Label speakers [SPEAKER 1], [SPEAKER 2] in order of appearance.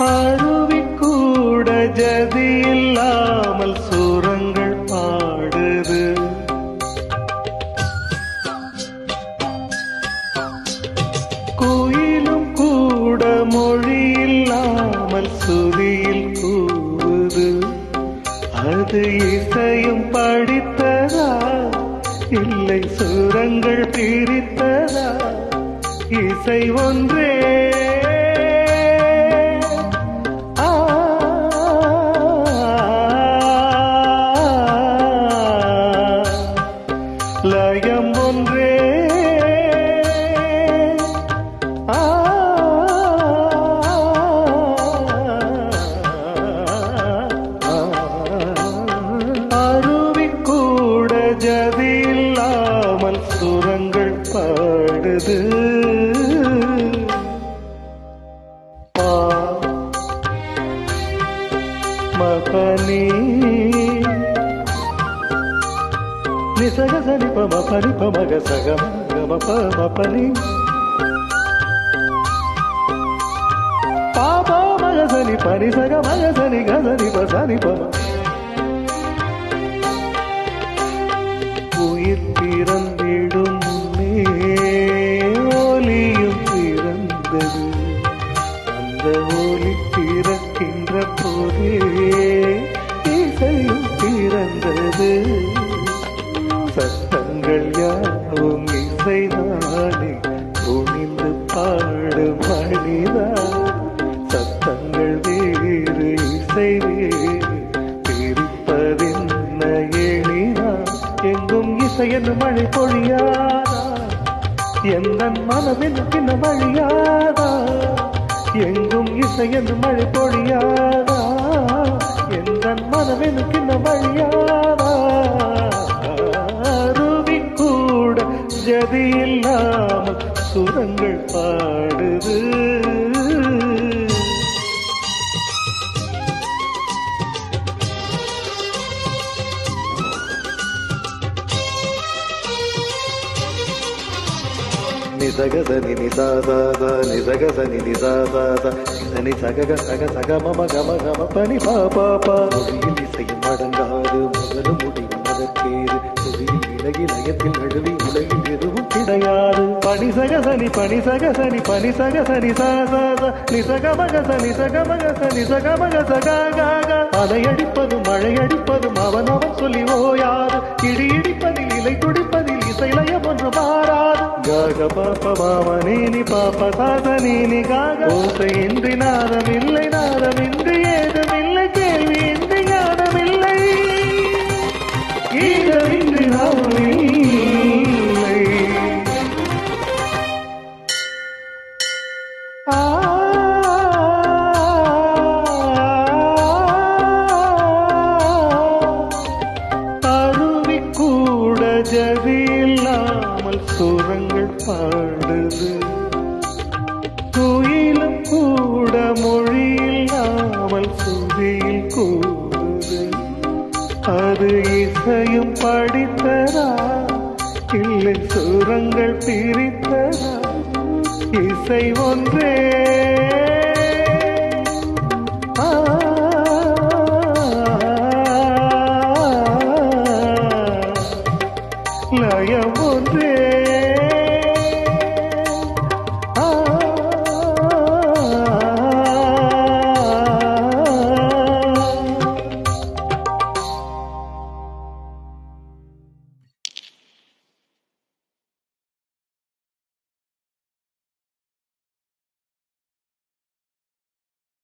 [SPEAKER 1] அருவி கூட ஜதி இல்லாமல் சுரங்கள் பாடுது. குயிலும் கூட மொழி இல்லாமல் சுதியில் கூவுது. அது இசையும் படித்ததா இல்லை சுரங்கள் பிரித்ததா? இசை ஒன்றே லயம் ஒன்றே அருவி கூட ஜதி இல்லாமல் சுரங்கள் பாடுது. பா மபனி நிசக சனி பம பனி பமக சகம கம பம பனி பாபா மக சனி பனி சக மக சனி க சனி ப சனி பம. உயிர் பிறந்திடும் முன்னே ஒலியும் பிறந்தது. அந்த ஒலி பிறக்கின்ற போதே இசையும் பிறந்தது. சத்தங்கள் யாவும் இசைதானே துணிந்து பாடு மனிதா. சத்தங்கள் வேறு இசை வேறு பிரிப்பதென்ன எளிதா? எங்கும் இசையென்று மழை பொழியாதா? எந்த மனமென்று பின்ன வழியாதா? எங்கும் இசையென்று மழை பொழியாதா? எந்த மனமென்று பின்ன வழியாதா? ஜதி இல்லாமல் சுரங்கள் பாடுது. நிசகசனி நிசாதாத நிசகசனி நிசாதாத நிசனி சகக சக சக மம கம கம பனி பாபா பா. மொழியில் இசையும் அடங்காது முதலும் முடியும் அதற்கேது. துதியில் இலகி லயத்தில் நழுவி உலகில் எதுவும் கிடையாது. பனி சகசனி பனி சகசனி பனி சகசனி சாசாத நிசக மகசனி சக மகசனி சக மக சகாக. அலையடிப்பதும் மழையடிப்பதும் அவன் அவன் சொல்லி ஓயாது. இடி இடிப்பதில் இலை துடிப்பதில் இசை லயம் ஒன்று மாறாது. காக பாப்ப மாம நீனி பாப்ப சாத நீனி காக. ஓசையின்றி நாதமில்லை நாதமின்றி ஏதுமில்லை கேள்வி இன்றி ஞானமில்லை ஈரமின்றி நாதமில்லை. அருவி கூட ஜதி இல்லாமல் சுரங்கள் பாடுது. குயிலும் கூட மொழி இல்லாமல் சுதியில் கூடுது. அது இசையும் படித்ததா இல்லை சுரங்கள் பிரித்ததா? இசை ஒன்றே லயம் ஒன்றே.